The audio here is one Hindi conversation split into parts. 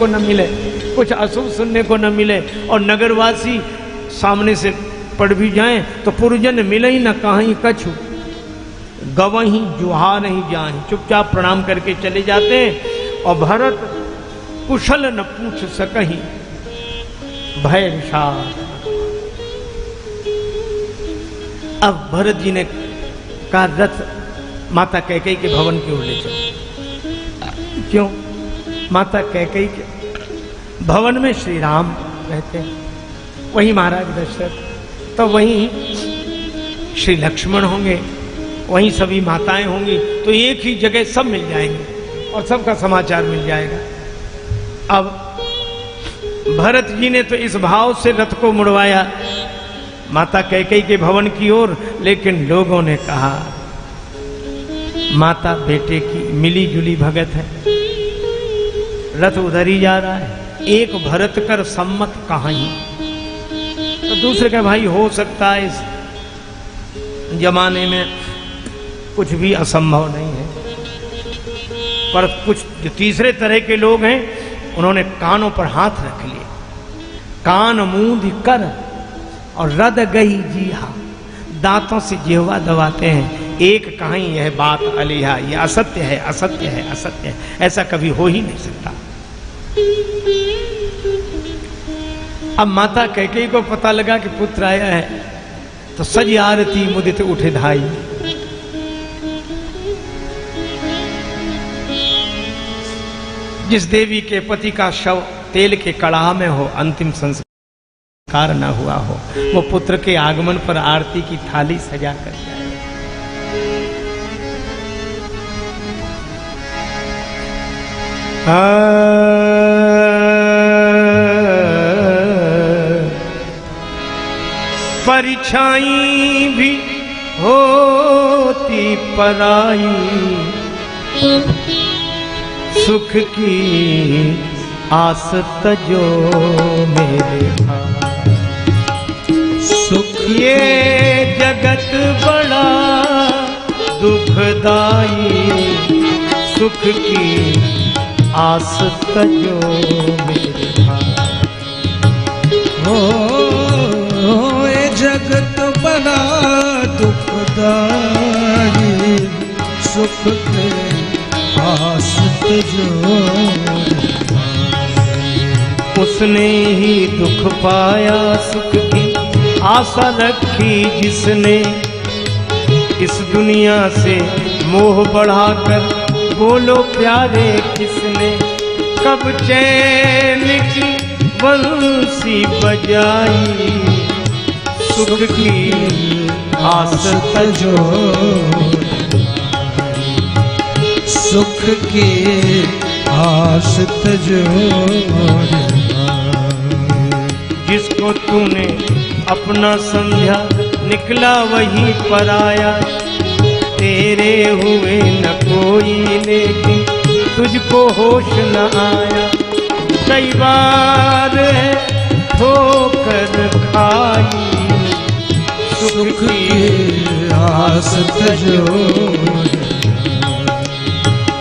न मिले, कुछ अशुभ सुनने को न मिले, और नगरवासी सामने से पड़ भी जाएं तो पुरजन मिले ही न कहीं कछु, गवहीं जुहा नहीं जाए, चुपचाप प्रणाम करके चले जाते हैं। और भरत कुशल न पूछ सकहीं, भय विषाद। अब भरत जी ने कहा रथ माता कैकेयी के भवन की ओर ले चलो। क्यों? माता कैकेयी के भवन में श्री राम रहते हैं, वहीं महाराज दशरथ, तो वहीं श्री लक्ष्मण होंगे, वहीं सभी माताएं होंगी, तो एक ही जगह सब मिल जाएंगे और सबका समाचार मिल जाएगा। अब भरत जी ने तो इस भाव से रथ को मुड़वाया माता कैकेयी के भवन की ओर, लेकिन लोगों ने कहा माता बेटे की मिली जुली भगत है, रथ उधर ही जा रहा है, एक भरत कर सम्मत कहां। तो दूसरे का भाई हो सकता है, इस जमाने में कुछ भी असंभव नहीं है, पर कुछ जो तीसरे तरह के लोग हैं उन्होंने कानों पर हाथ रख लिए, कान मूंद कर और रद गई जीहा, दांतों से जिह्वा दबाते हैं, एक कहीं यह बात अलिहा, यह असत्य है, असत्य है, असत्य है, ऐसा कभी हो ही नहीं सकता। अब माता कैकेयी को पता लगा कि पुत्र आया है, तो सज आरती मुदित उठे धाई। जिस देवी के पति का शव तेल के कड़ाह में हो, अंतिम संस्कार न हुआ हो, वो पुत्र के आगमन पर आरती की थाली सजा कर जाए। परछाई भी होती पराई, सुख की आस तजो मेरे भाई, सुख ये जगत बड़ा दुखदाई, सुख की आस तजो मेरे भाई। हो ये जगत बड़ा दुखदाई, सुख के आस तजो। उसने ही दुख पाया, सुख की आशा रखी जिसने, इस दुनिया से मोह बढ़ाकर बोलो प्यारे किसने, कब चैन की बंसी बजाई, सुख की आस तजो, सुख की आस तजो। जिसको तूने अपना समझा निकला वही पराया, तेरे हुए न कोई लेकिन तुझको होश न आया, कई बार ठोकर खाई, सुख की आस तजो।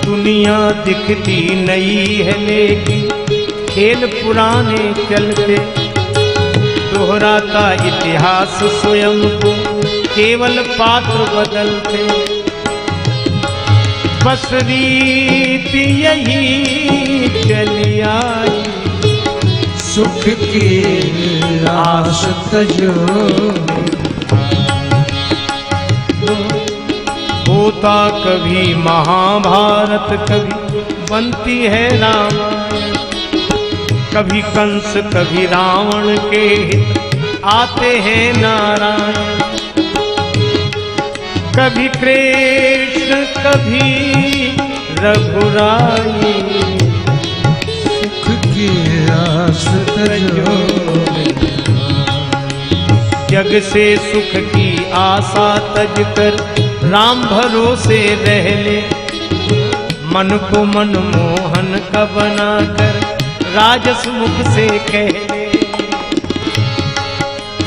दुनिया दिखती नई है लेकिन खेल पुराने चलते, दोहराता इतिहास स्वयं को केवल पात्र बदलते, बस रीति यही चली आई, सुख की आस तजो। होता कभी महाभारत, कभी बनती है रामायण, कभी कंस कभी रावण के हित आते हैं नारायण, कभी कृष्ण कभी रघुराई, सुख की आस तजो। जग से सुख की आशा तज कर राम भरोसे रह ले, मन को मनमोहन का बनाकर राजस मुख से कह ले,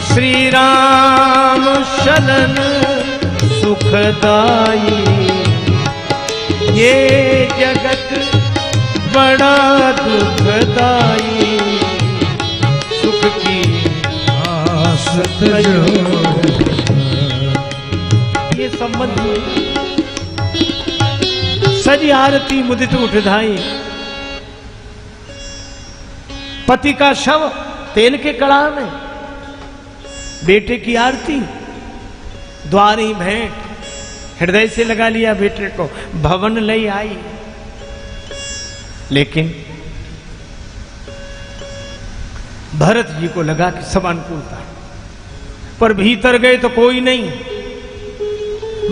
श्री राम शरण सुखदाई, ये जगत बड़ा दुखदाई, सुख की आस तजो। ये संबंध। सजी आरती मुदित उठधाई, पति का शव तेल के कड़ा में, बेटे की आरती, द्वारी भेंट, हृदय से लगा लिया बेटे को, भवन ले आई। लेकिन भरत जी को लगा कि सब अनुकूलता है, पर भीतर गए तो कोई नहीं।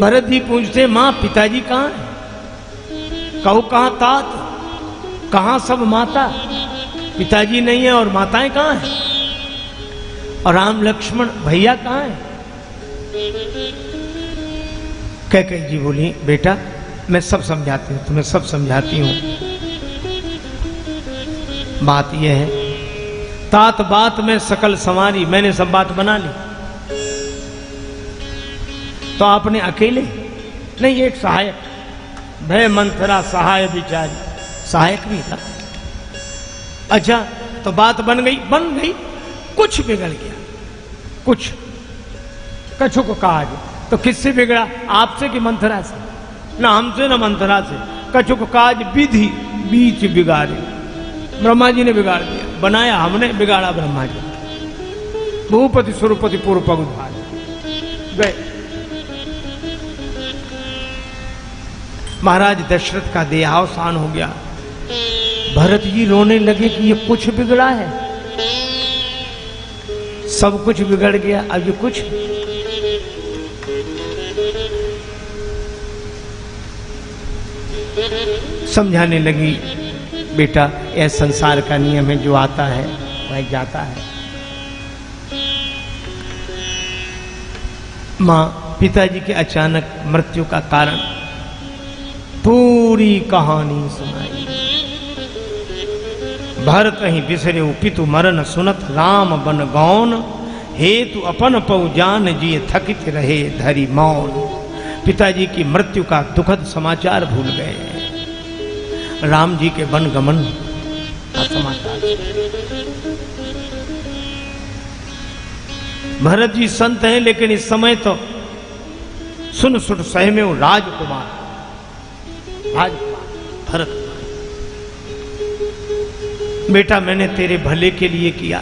भरत जी पूछते, मां पिताजी कहां है? कहो कहां तात, कहां सब माता? पिताजी नहीं है और माताएं कहां हैं? और राम लक्ष्मण भैया कहां हैं? कैकेयी जी बोली, बेटा मैं सब समझाती हूं, तुम्हें सब समझाती हूं। बात यह है, तात बात में सकल संवारी, मैंने सब बात बना ली। तो आपने अकेले नहीं, एक सहायक, भय मंथरा सहाय बिचारी, सहायक भी था। अच्छा तो बात बन गई, कुछ बिगड़ गया, कुछ कछु को कहा गया। तो किससे बिगड़ा? आपसे कि मंथरा से? ना हमसे ना मंथरा से। कछु को काज विधि बीच बिगाड़े, ब्रह्मा जी ने बिगाड़ दिया, बनाया हमने, बिगाड़ा ब्रह्मा जी। भूपति सुरपति पूर्व पगुधार गए। महाराज दशरथ का देहावसान हो गया। भरत जी रोने लगे कि ये कुछ बिगड़ा है, सब कुछ बिगड़ गया, अब ये कुछ। समझाने लगी, बेटा यह संसार का नियम है, जो आता है वह जाता है। मां पिताजी के अचानक मृत्यु का कारण पूरी कहानी सुनाई। भरत ही बिसरे पितु मरण सुनत, राम बन गौन, हेतु अपन पौ जान जिए थकित रहे धरी मौन। पिताजी की मृत्यु का दुखद समाचार भूल गए, राम जी के वन गमन का समाचार। भरत जी संत हैं, लेकिन इस समय तो सुन सुट सहमे राजकुमार भरत, बेटा मैंने तेरे भले के लिए किया।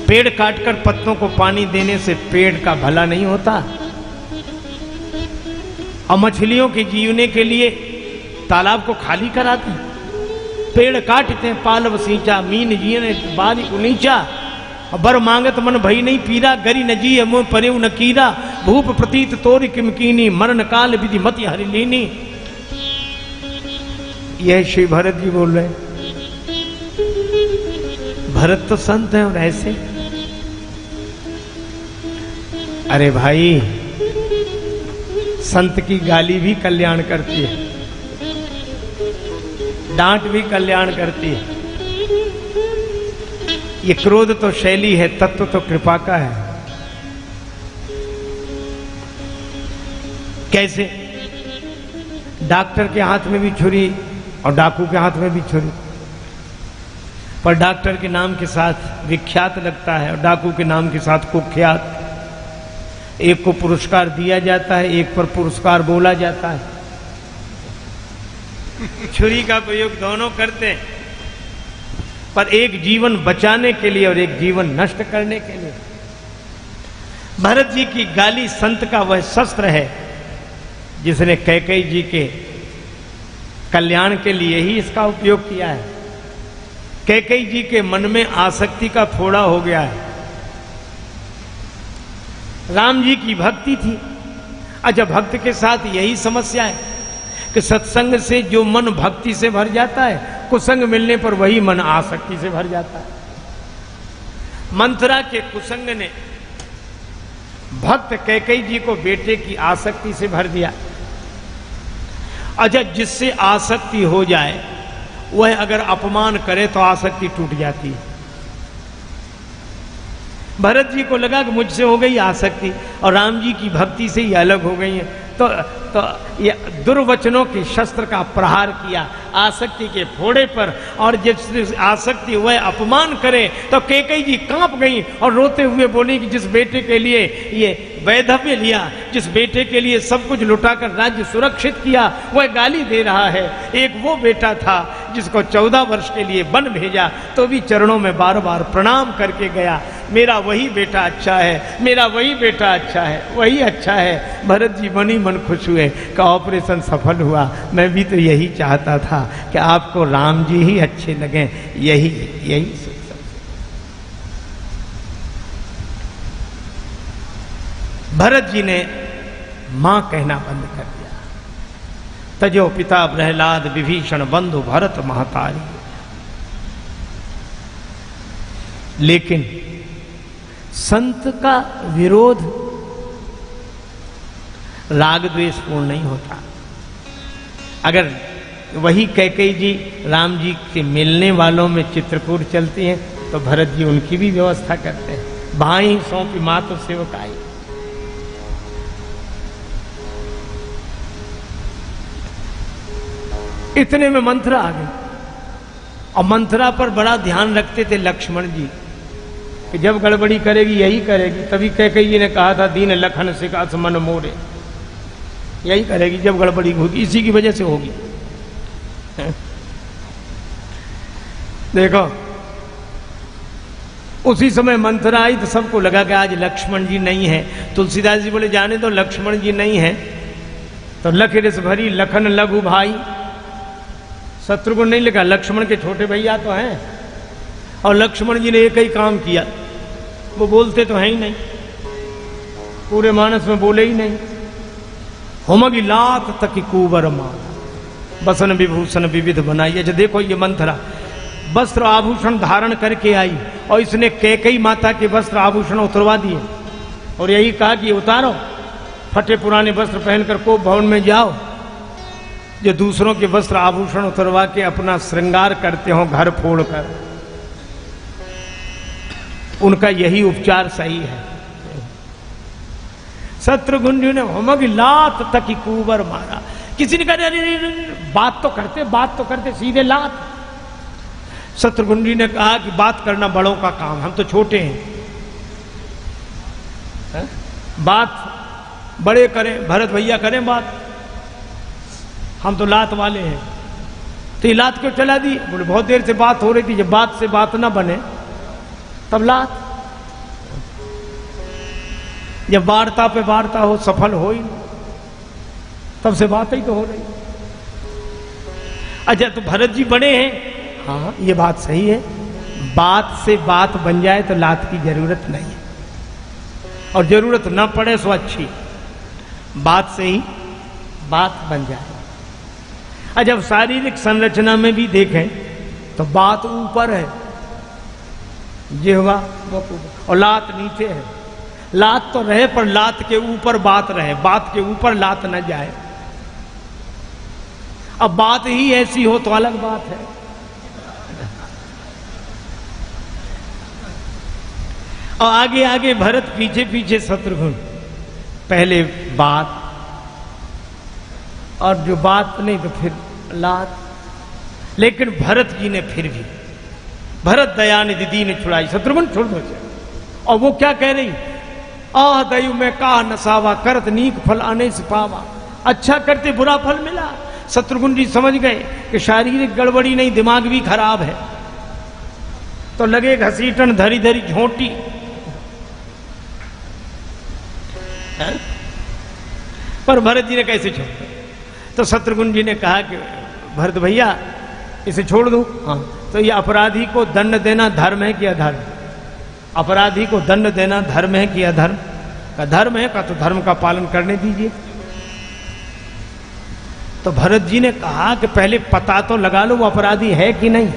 पेड़ काटकर पत्तों को पानी देने से पेड़ का भला नहीं होता। और मछलियों के जीवने के लिए तालाब को खाली कराते हैं, पेड़ काटते हैं, पालव सींचा, मीन जीने बारी नीचा, बर मांगत मन भई नहीं पीरा, गरी न जी मुँह परे न कीरा, भूप प्रतीत तोरी किमकीनी, मरण काल विधि मति हरि लीनी। यह श्री भरत जी बोल रहे हैं। भरत तो संत है और ऐसे। अरे भाई, संत की गाली भी कल्याण करती है, डांट भी कल्याण करती है। ये क्रोध तो शैली है, तत्व तो कृपा का है। कैसे? डॉक्टर के हाथ में भी छुरी और डाकू के हाथ में भी छुरी, पर डॉक्टर के नाम के साथ विख्यात लगता है और डाकू के नाम के साथ कुख्यात। एक को पुरस्कार दिया जाता है, एक पर पुरस्कार बोला जाता है। छुरी का प्रयोग दोनों करते हैं, पर एक जीवन बचाने के लिए और एक जीवन नष्ट करने के लिए। भरत जी की गाली संत का वह शस्त्र है जिसने कैकेयी जी के कल्याण के लिए ही इसका उपयोग किया है। कैकेयी जी के मन में आसक्ति का फोड़ा हो गया है। राम जी की भक्ति थी। अच्छा, भक्त के साथ यही समस्या है कि सत्संग से जो मन भक्ति से भर जाता है, कुसंग मिलने पर वही मन आसक्ति से भर जाता है। मंथरा के कुसंग ने भक्त कैकेयी जी को बेटे की आसक्ति से भर दिया। अच्छा, जिससे आसक्ति हो जाए वह अगर अपमान करे तो आसक्ति टूट जाती है। भरत जी को लगा कि मुझसे हो गई आसक्ति और राम जी की भक्ति से ही अलग हो गई है, तो ये दुर्वचनों के शस्त्र का प्रहार किया आसक्ति के फोड़े पर, और जिस आसक्ति वह अपमान करे तो कैकेयी जी कांप गई और रोते हुए बोली कि जिस बेटे के लिए ये वैधव्य लिया, जिस बेटे के लिए सब कुछ लुटाकर राज्य सुरक्षित किया, वह गाली दे रहा है। एक वो बेटा था जिसको 14 वर्ष के लिए वन भेजा तो भी चरणों में बार बार प्रणाम करके गया, मेरा वही बेटा अच्छा है, मेरा वही बेटा अच्छा है, वही अच्छा है। भरत जी मन ही मन खुश हुए कि ऑपरेशन सफल हुआ। मैं भी तो यही चाहता था कि आपको राम जी ही अच्छे लगे, यही भरत जी ने मां कहना बंद कर दिया। तजो पिता प्रहलाद विभीषण बंधु भरत महतारी। लेकिन संत का विरोध राग द्वेष पूर्ण नहीं होता। अगर वही कैकेयी जी राम जी के मिलने वालों में चित्रकूट चलती हैं तो भरत जी उनकी भी व्यवस्था करते हैं। भाई सौंपी मातु सेवक आई। इतने में मंथरा आ गई, और मंथरा पर बड़ा ध्यान रखते थे लक्ष्मण जी कि जब गड़बड़ी करेगी यही करेगी। तभी कैकेयी जी ने कहा था दीन लखन सिकास मन मोरे, यही करेगी जब गड़बड़ी होगी, इसी की वजह से होगी। देखो उसी समय मंथरा आई तो सबको लगा कि आज लक्ष्मण जी नहीं है। तुलसीदास जी बोले जाने तो लक्ष्मण जी नहीं है तो लख रस भरी लखन लघु भाई, शत्रुघ्न नहीं लिखा, लक्ष्मण के छोटे भैया तो हैं। और लक्ष्मण जी ने एक ही काम किया, वो बोलते तो हैं ही नहीं, पूरे मानस में बोले ही नहीं। होमगी लात तक कुबर मारा बसन विभूषण विविध बनाई। अच्छा देखो ये मंथरा वस्त्र आभूषण धारण करके आई और इसने कैकेयी माता के वस्त्र आभूषण उतरवा दिए और यही कहा कि उतारो, फटे पुराने वस्त्र पहनकर को भवन में जाओ। जो दूसरों के वस्त्र आभूषण उतरवा के अपना श्रृंगार करते हो घर फोड़कर, उनका यही उपचार सही है। शत्रुघ्न जी ने होमगी लात तक कुबर मारा। किसी ने कहा अरे बात तो करते सीधे लात। शत्रुघ्न जी ने कहा कि बात करना बड़ों का काम, हम तो छोटे हैं, बात बड़े करें, भरत भैया करें बात, हम तो लात वाले हैं। तो ये लात क्यों चला दी? बोले बहुत देर से बात हो रही थी, जब बात से बात ना बने तब लात। जब वार्ता पे वार्ता हो सफल हो ही तब से बात ही तो हो रही। अच्छा तो भरत जी बड़े हैं, हाँ ये बात सही है, बात से बात बन जाए तो लात की जरूरत नहीं है, और जरूरत ना पड़े सो अच्छी, बात से ही बात बन जाए। जब शारीरिक संरचना में भी देखें तो बात ऊपर है, जिह्वा और लात नीचे है। लात तो रहे पर लात के ऊपर बात रहे, बात के ऊपर लात न जाए। अब बात ही ऐसी हो तो अलग बात है। और आगे आगे भरत, पीछे पीछे शत्रुघ्न। पहले बात, और जो बात नहीं तो फिर लात। लेकिन भरत जी ने फिर भी, भरत दयानिधि दीन छुड़ाई, शत्रुघ्न छोड़ दो। और वो क्या कह रही, आह दयु में का नसावा करत नीक फल आने से पावा। अच्छा करते बुरा फल मिला। शत्रुघ्न जी समझ गए कि शारीरिक गड़बड़ी नहीं, दिमाग भी खराब है, तो लगे घसीटन धरी धरी झोंटी। पर भरत जी ने कैसे छोड़ा? तो शत्रुघ्न जी ने कहा कि भरत भैया इसे छोड़ दूं। हाँ, तो ये अपराधी को दंड देना धर्म है कि अधर्म? अपराधी को दंड देना धर्म है कि अधर्म? का धर्म है, का तो धर्म का पालन करने दीजिए। तो भरत जी ने कहा कि पहले पता तो लगा लो वो अपराधी है कि नहीं।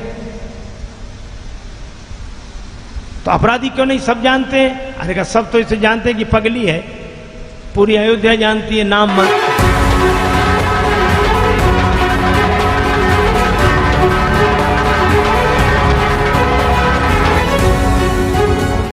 तो अपराधी क्यों नहीं? सब जानते हैं। अरे का सब तो इसे जानते हैं कि पगली है, पूरी अयोध्या जानती है, नाम